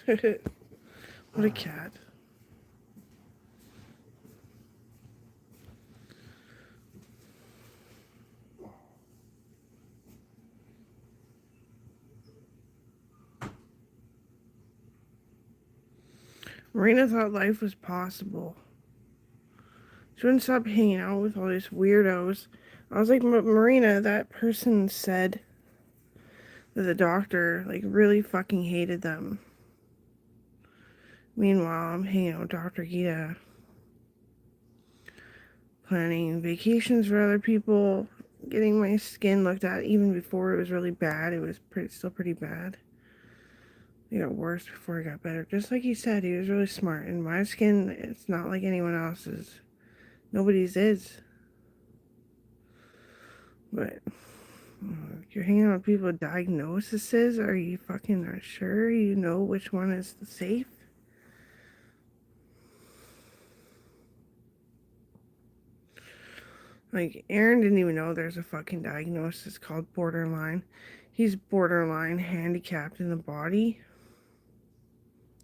What a cat. Marina thought life was possible. She wouldn't stop hanging out with all these weirdos. I was like, Marina, that person said that the doctor, like, really fucking hated them. Meanwhile, I'm hanging out with Dr. Gita, planning vacations for other people, getting my skin looked at even before it was really bad. It was still pretty bad. It got worse before it got better. Just like he said, he was really smart. And my skin, it's not like anyone else's. Nobody's is. But you're hanging out with people with diagnoses. Are you fucking not sure you know which one is safe? Like, Aaron didn't even know there's a fucking diagnosis called borderline. He's borderline handicapped in the body,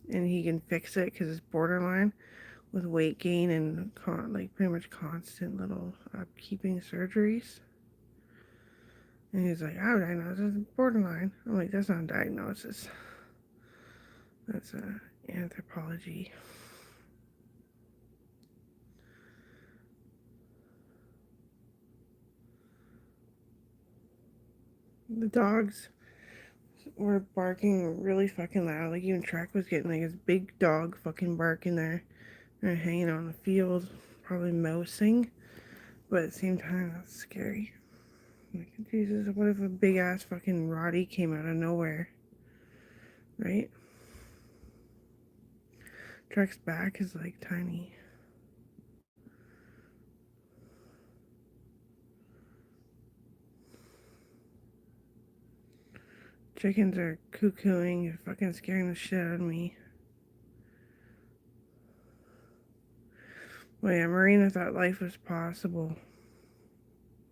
and he can fix it because it's borderline with weight gain and like pretty much constant little upkeeping surgeries. And he's like, I would diagnose as borderline. I'm like, that's not a diagnosis. That's anthropology. The dogs were barking really fucking loud. Like, even Trek was getting like his big dog fucking bark in there. They're hanging out in the field, probably mousing. But at the same time, that's scary. Like, Jesus, what if a big ass fucking Roddy came out of nowhere? Right? Trek's back is like tiny. Chickens are cuckooing and fucking scaring the shit out of me. Well, yeah, Marina thought life was possible,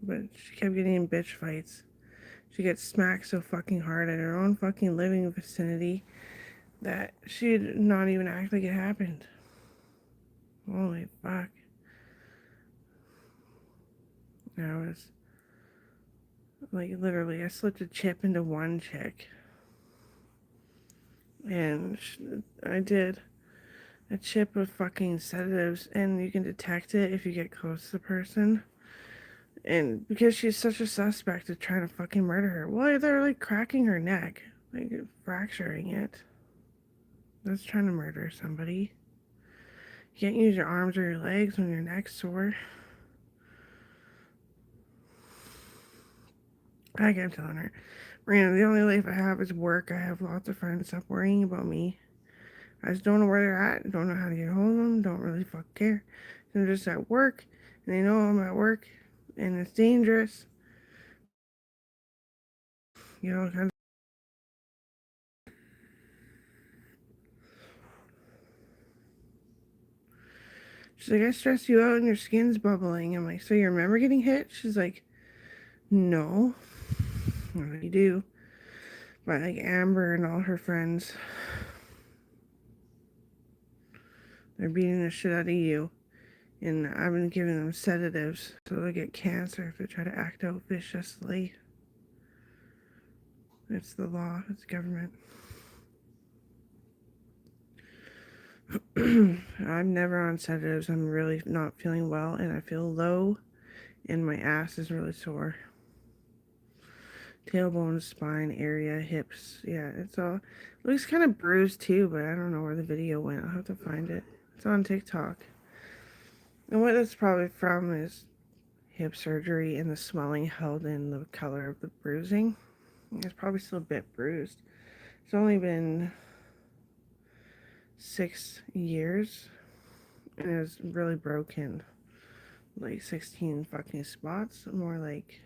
but she kept getting in bitch fights. She gets smacked so fucking hard in her own fucking living vicinity that she'd not even act like it happened. Holy fuck. I was like, literally, I slipped a chip into one chick. And I did a chip of fucking sedatives, and you can detect it if you get close to the person. And because she's such a suspect of trying to fucking murder her, well, they're like cracking her neck, like fracturing it. That's trying to murder somebody. You can't use your arms or your legs when your neck's sore. I kept telling her, Marina, the only life I have is work. I have lots of friends. Stop worrying about me. I just don't know where they're at. Don't know how to get hold of them. Don't really fuck care. I'm just at work, and they know I'm at work, and it's dangerous. You know, kind of. She's like, I stress you out, and your skin's bubbling. I'm like, so you remember getting hit? She's like, no. I'm like, you do. But like Amber and all her friends, they're beating the shit out of you. And I've been giving them sedatives so they'll get cancer if they try to act out viciously. It's the law, it's government. I'm never on sedatives. I'm really not feeling well and I feel low and my ass is really sore. Tailbone, spine area, hips. Yeah, it's all. It looks kind of bruised too, but I don't know where the video went. I'll have to find it. It's on TikTok. And what it's probably from is hip surgery and the swelling held in the color of the bruising. It's probably still a bit bruised. It's only been 6 years and it was really broken. Like 16 fucking spots. More like,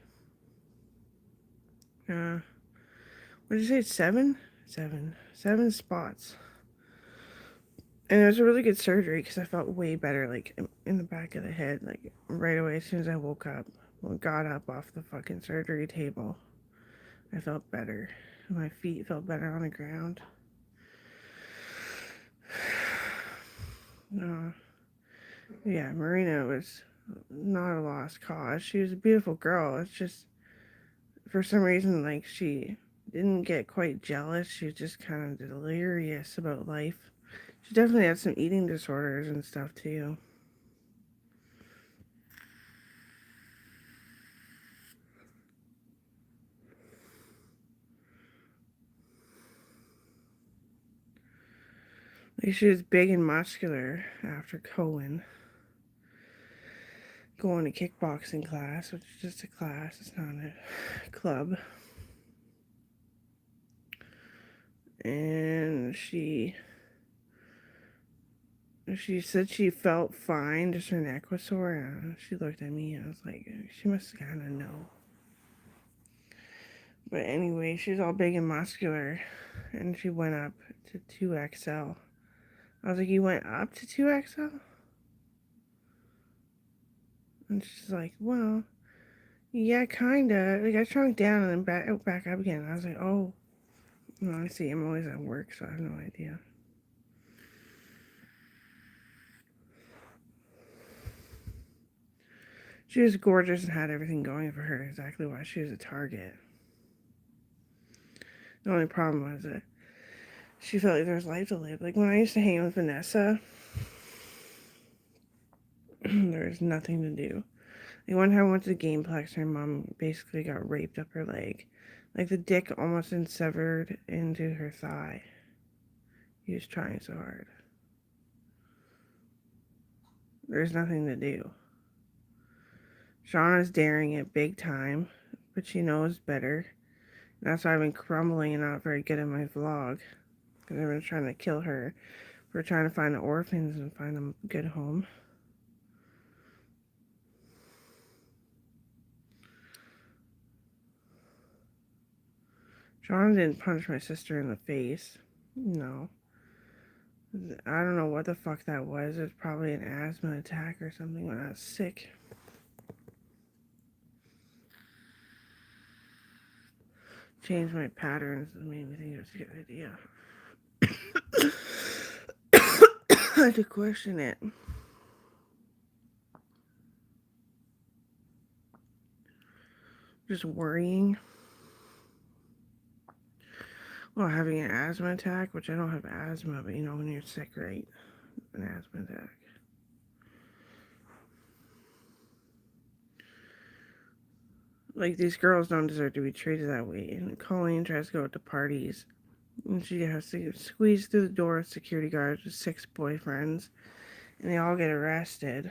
what did you say? Seven? Seven spots. And it was a really good surgery because I felt way better, like in the back of the head, like right away as soon as I woke up. Well, got up off the fucking surgery table. I felt better. My feet felt better on the ground. Uh, yeah, Marina was not a lost cause. She was a beautiful girl. It's just for some reason, like, she didn't get quite jealous. She was just kind of delirious about life. She definitely had some eating disorders and stuff too. Like, she was big and muscular after Cohen going to kickboxing class, which is just a class. It's not a club. And she said she felt fine, just her neck was sore. And she looked at me and I was like, she must kind of know. But anyway, she's all big and muscular, and she went up to 2XL. I was like, you went up to 2XL? And she's like, well, yeah, kinda. Like, I shrunk down and then back up again. I was like, oh, well, I see. I'm always at work, so I have no idea. She was gorgeous and had everything going for her, exactly why she was a target. The only problem was that she felt like there was life to live. Like, when I used to hang with Vanessa, there was nothing to do. Like, one time I went to the gameplex, her mom basically got raped up her leg. Like, the dick almost severed into her thigh. He was trying so hard. There's nothing to do. Shauna's daring it big time, but she knows better. And that's why I've been crumbling and not very good at my vlog. Because I've been trying to kill her. We're trying to find the orphans and find them a good home. Shauna didn't punch my sister in the face. No. I don't know what the fuck that was. It was probably an asthma attack or something when I was sick. Changed my patterns and made me think it was a good idea. I had to question it. Just worrying. Well, having an asthma attack, which I don't have asthma, but you know when you're sick, right? An asthma attack. Like, these girls don't deserve to be treated that way. And Colleen tries to go to parties, and she has to squeeze through the door with security guards with 6 boyfriends, and they all get arrested.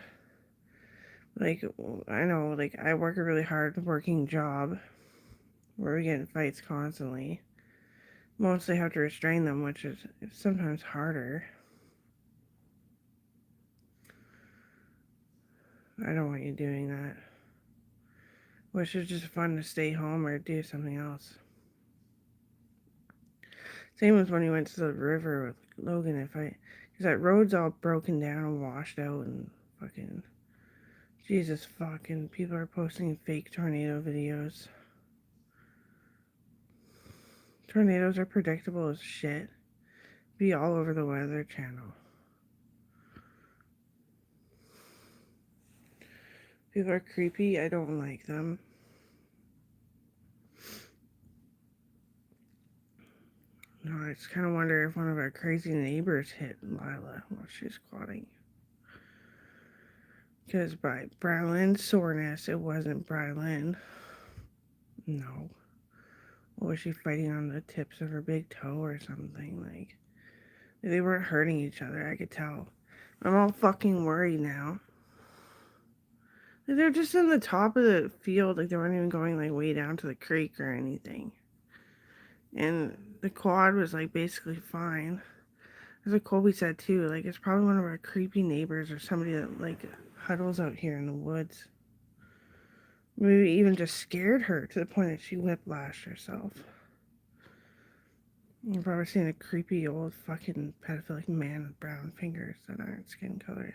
Like, I know, like, I work a really hard working job where we get in fights constantly. Mostly have to restrain them, which is sometimes harder. I don't want you doing that. Wish it was just fun to stay home or do something else. Same as when we went to the river with Logan. Because that road's all broken down and washed out and fucking. Jesus fucking. People are posting fake tornado videos. Tornadoes are predictable as shit. Be all over the Weather Channel. People are creepy. I don't like them. No, I just kind of wonder if one of our crazy neighbors hit Lila while she's squatting. Because by Brylan's soreness, it wasn't Brylan. No. What was she fighting on the tips of her big toe or something? Like, they weren't hurting each other, I could tell. I'm all fucking worried now. Like, they're just in the top of the field, like they weren't even going like way down to the creek or anything. And the quad was like basically fine. As what Colby said too, like it's probably one of our creepy neighbors or somebody that like huddles out here in the woods. Maybe even just scared her to the point that she whiplashed herself. You've probably seen a creepy old fucking pedophilic man with brown fingers that aren't skin colored.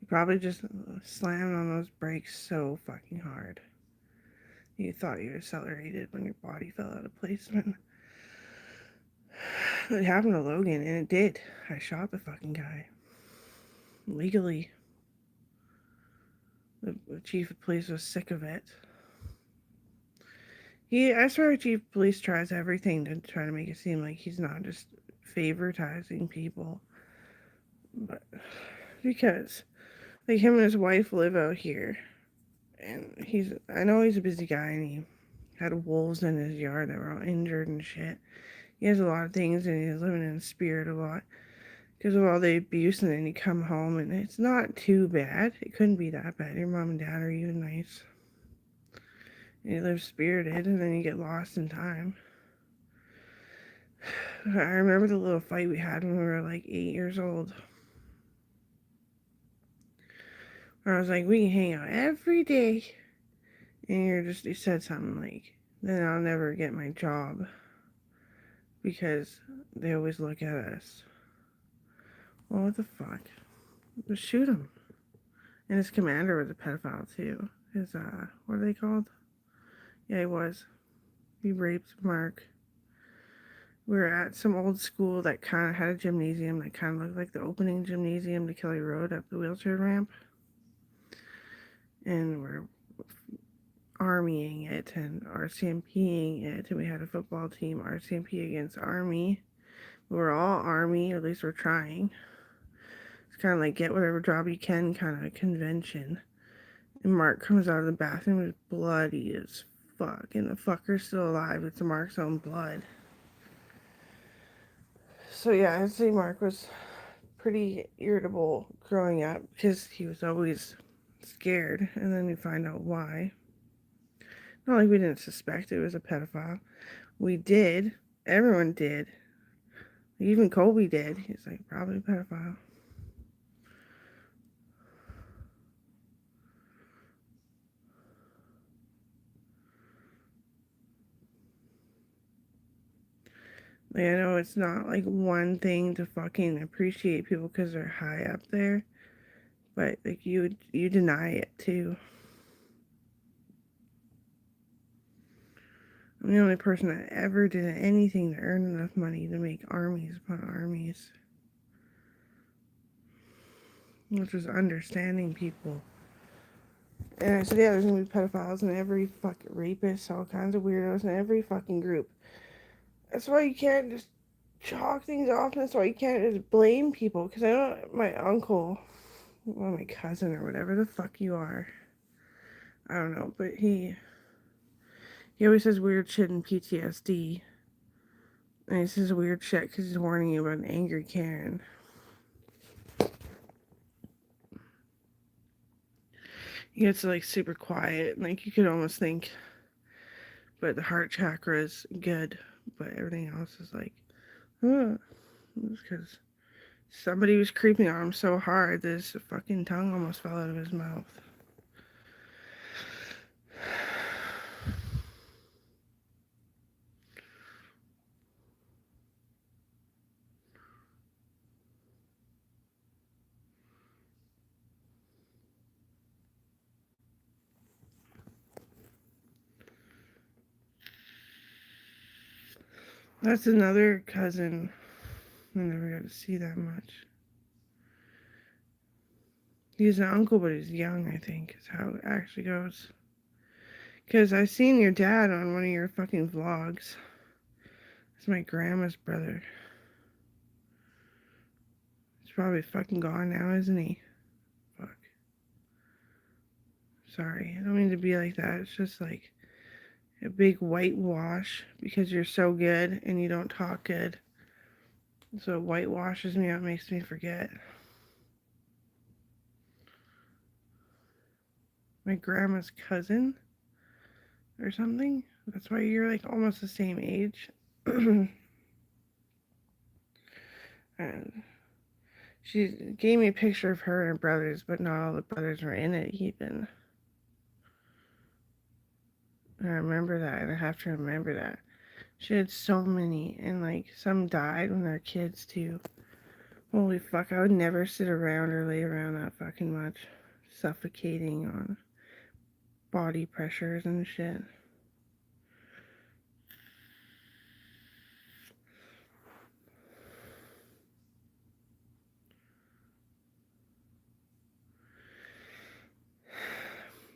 You probably just slammed on those brakes so fucking hard. You thought you accelerated when your body fell out of placement. It happened to Logan, and it did. I shot the fucking guy. Legally. The chief of police was sick of it. I swear, chief of police tries everything to try to make it seem like he's not just favoritizing people. But because, like, him and his wife live out here. And I know he's a busy guy, and he had wolves in his yard that were all injured and shit. He has a lot of things, and he's living in spirit a lot because of all the abuse. And then you come home, and it's not too bad. It couldn't be that bad. Your mom and dad are even nice. And you live spirited, and then you get lost in time. I remember the little fight we had when we were like 8 years old. Where I was like, we can hang out every day. And you said something like, then I'll never get my job. Because they always look at us. Well, what the fuck? Just shoot him. And his commander was a pedophile too. What are they called? Yeah, he was. He raped Mark. We were at some old school that kind of had a gymnasium that kind of looked like the opening gymnasium to Kelly Road up the wheelchair ramp. And we're armying it and RCMPing it. And we had a football team, RCMP against Army. We're all Army, or at least we're trying. It's kind of like get whatever job you can kind of convention. And Mark comes out of the bathroom with bloody as fuck. And the fucker's still alive. It's Mark's own blood. So yeah, I'd say Mark was pretty irritable growing up because he was always scared. And then you find out why. Not like we didn't suspect it was a pedophile. We did. Everyone did. Even Colby did. He's like, probably a pedophile. Like, I know it's not like one thing to fucking appreciate people because they're high up there, but like you deny it too. I'm the only person that ever did anything to earn enough money to make armies upon armies, which was understanding people. And I said, yeah, there's gonna be pedophiles in every fucking rapist, all kinds of weirdos in every fucking group. That's why you can't just chalk things off. That's why you can't just blame people. Because I know my uncle, well, my cousin or whatever the fuck you are, I don't know, but he always says weird shit in PTSD. And he says weird shit because he's warning you about an angry Karen. He gets like super quiet, and like you could almost think, but the heart chakra is good, but everything else is like, because somebody was creeping on him so hard that his fucking tongue almost fell out of his mouth. That's another cousin I never got to see that much. He's an uncle, but he's young, I think, is how it actually goes. Because I've seen your dad on one of your fucking vlogs. It's my grandma's brother. He's probably fucking gone now, isn't he? Fuck. Sorry, I don't mean to be like that. It's just like a big whitewash because you're so good and you don't talk good. So it whitewashes me out, makes me forget. My grandma's cousin or something. That's why you're like almost the same age. And she gave me a picture of her and her brothers, but not all the brothers were in it even. I remember that, and I have to remember that. She had so many, and like some died when they're kids too. Holy fuck, I would never sit around or lay around that fucking much. Suffocating on body pressures and shit.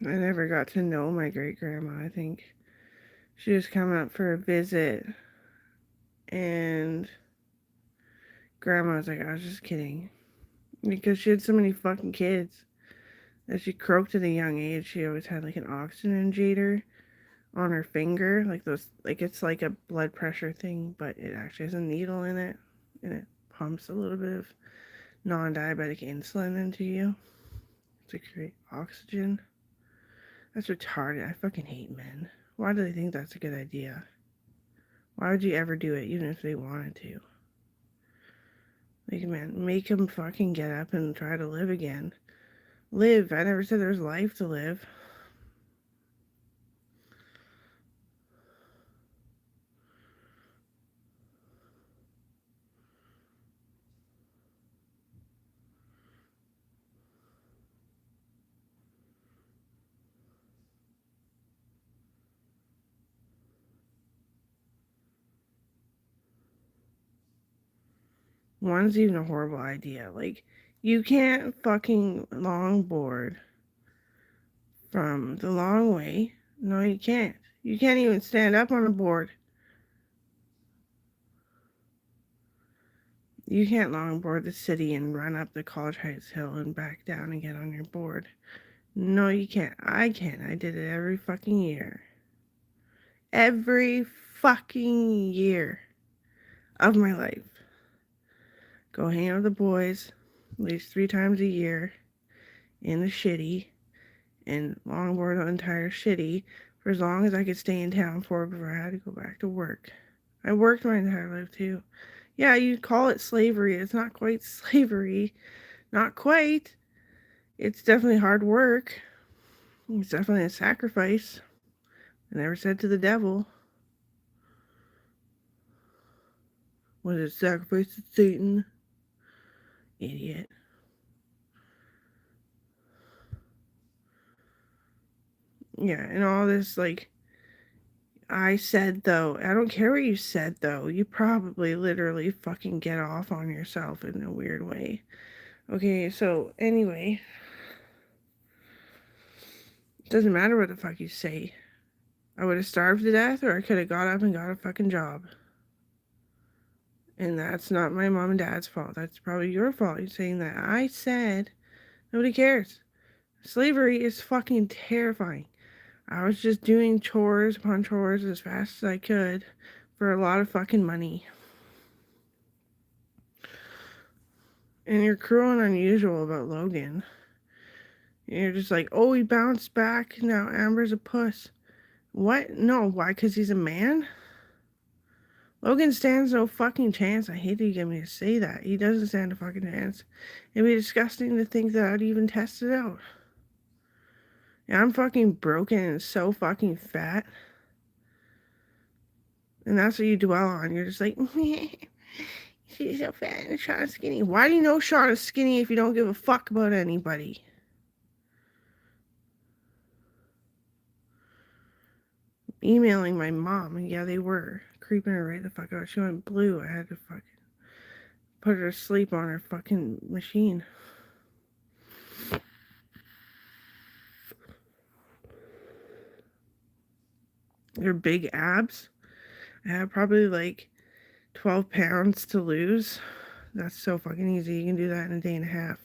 I never got to know my great grandma. I think she was coming up for a visit, and grandma was like, I was just kidding. Because she had so many fucking kids that she croaked at a young age. She always had like an oxygen injector on her finger, like those, like it's like a blood pressure thing, but it actually has a needle in it, and it pumps a little bit of non-diabetic insulin into you to create oxygen. That's retarded. I fucking hate men. Why do they think that's a good idea? Why would you ever do it, even if they wanted to? Like, man, make them fucking get up and try to live again. Live. I never said there's life to live. One's even a horrible idea. Like, you can't fucking longboard from the long way. No, you can't. You can't even stand up on a board. You can't longboard the city and run up the College Heights Hill and back down and get on your board. No, you can't. I can. I did it every fucking year. Every fucking year of my life. Go hang out with the boys at least 3 times a year in the shitty and longboard the entire shitty for as long as I could stay in town for before I had to go back to work. I worked my entire life too. Yeah, you call it slavery. It's not quite slavery. Not quite. It's definitely hard work. It's definitely a sacrifice. I never said to the devil. Was it sacrifice to Satan? Idiot. Yeah, and all this, like, I said though, I don't care what you said though, you probably literally fucking get off on yourself in a weird way. Okay, so anyway, it doesn't matter what the fuck you say. I would have starved to death, or I could have got up and got a fucking job. And that's not my mom and dad's fault. That's probably your fault. You're saying that I said, nobody cares. Slavery is fucking terrifying. I was just doing chores upon chores as fast as I could for a lot of fucking money. And you're cruel and unusual about Logan. You're just like, oh, he bounced back. Now Amber's a puss. What? No, why? Because he's a man? Logan stands no fucking chance. I hate that you get me to say that. He doesn't stand a fucking chance. It'd be disgusting to think that I'd even test it out. Yeah, I'm fucking broken and so fucking fat. And that's what you dwell on. You're just like, she's so fat and Shauna's skinny. Why do you know Shauna's skinny if you don't give a fuck about anybody? Emailing my mom, and yeah, they were creeping her right the fuck out. She went blue. I had to fucking put her to sleep on her fucking machine. Her big abs. I have probably like 12 pounds to lose. That's so fucking easy. You can do that in a day and a half.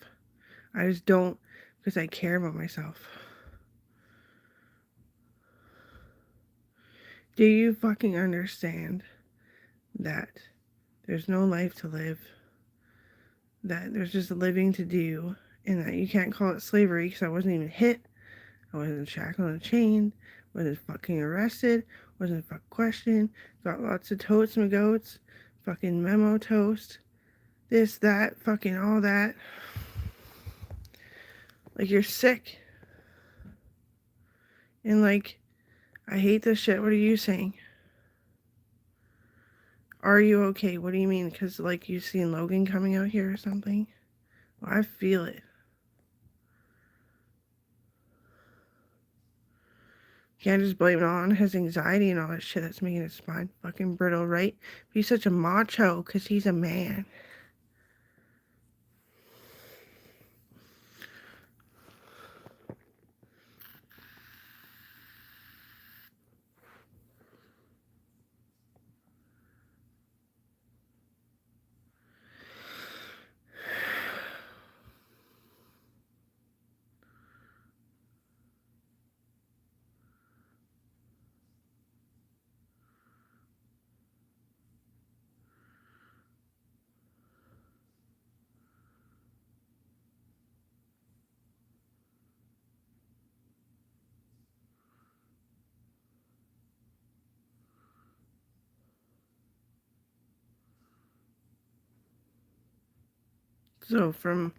I just don't, because I care about myself. Do you fucking understand that there's no life to live? That there's just living to do, and that you can't call it slavery because I wasn't even hit. I wasn't shackled and chained. Wasn't fucking arrested. Wasn't fucking questioned. Got lots of totes and goats. Fucking memo toast. This, that, fucking all that. Like, you're sick. And like, I hate this shit. What are you saying? Are you okay? What do you mean? Because, like, you seen Logan coming out here or something? Well, I feel it. You can't just blame it on his anxiety and all that shit that's making his spine fucking brittle, right? He's such a macho because he's a man. So from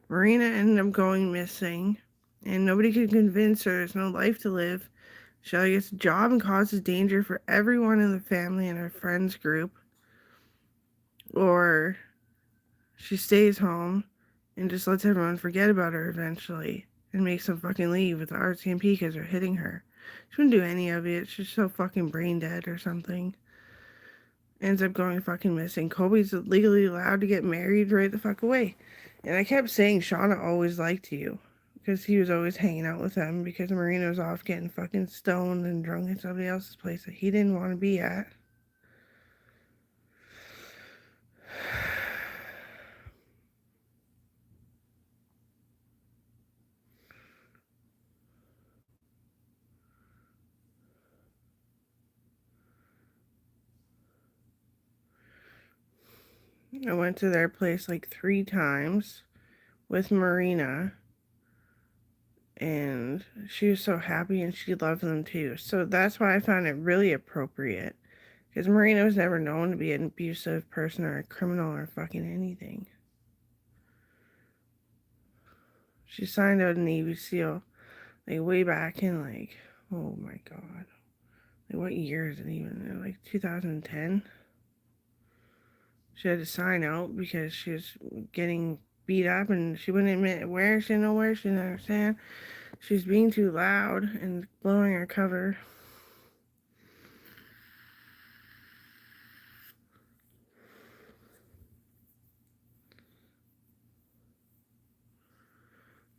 Marina ended up going missing, and nobody could convince her there's no life to live. Shelly gets a job and causes danger for everyone in the family and her friends group. Or she stays home and just lets everyone forget about her eventually and makes them fucking leave with the RCMP because they're hitting her. She wouldn't do any of it. She's so fucking brain dead or something. Ends up going fucking missing. Kobe's legally allowed to get married right the fuck away. And I kept saying Shauna always liked you. Because he was always hanging out with them. Because Marina was off getting fucking stoned and drunk at somebody else's place that he didn't want to be at. I went to their place like 3 times with Marina. And she was so happy and she loved them too. So that's why I found it really appropriate. Because Marina was never known to be an abusive person or a criminal or fucking anything. She signed out a Navy SEAL like way back in like, oh my god. Like what year is it even? Like 2010? She had to sign out because she was getting beat up and she wouldn't admit where. She didn't know where. She didn't understand. She was being too loud and blowing her cover.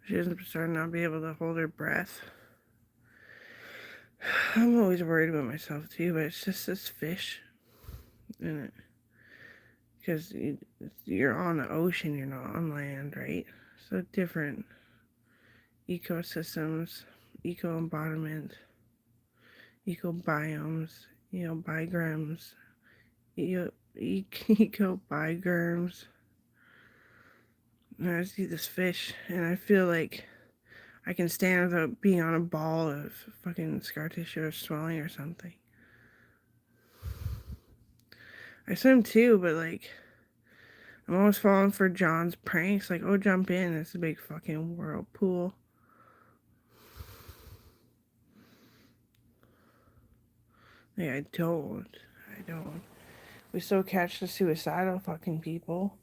She was starting to not be able to hold her breath. I'm always worried about myself too, but it's just this fish in it. Because you're on the ocean, you're not on land, right? So different ecosystems, eco-embodiment, eco-biomes, bigrams, eco-bigrams. And I see this fish, and I feel like I can stand without being on a ball of fucking scar tissue or swelling or something. I swim too, but like, I'm always falling for John's pranks. Like, oh, jump in. It's a big fucking whirlpool. Like, I don't. We still catch the suicidal fucking people,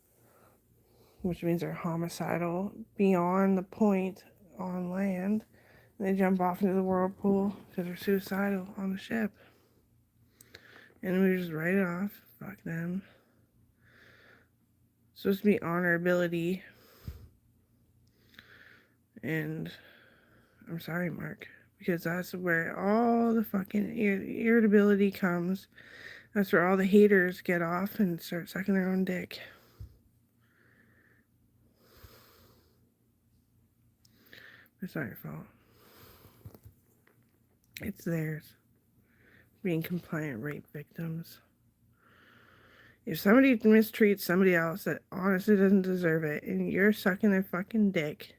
which means they're homicidal beyond the point on land. They jump off into the whirlpool because they're suicidal on the ship. And we just write it off. Fuck them. It's supposed to be honorability. And I'm sorry, Mark. Because that's where all the fucking irritability comes. That's where all the haters get off and start sucking their own dick. It's not your fault. It's theirs. Being compliant rape victims. If somebody mistreats somebody else that honestly doesn't deserve it and you're sucking their fucking dick,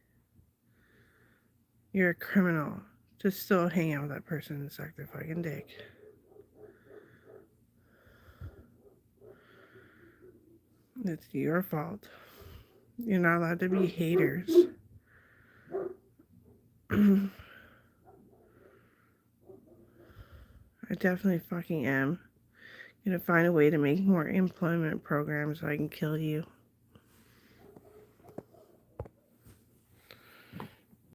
you're a criminal. Just still hang out with that person and suck their fucking dick. It's your fault. You're not allowed to be haters. I definitely fucking am gonna find a way to make more employment programs so I can kill you.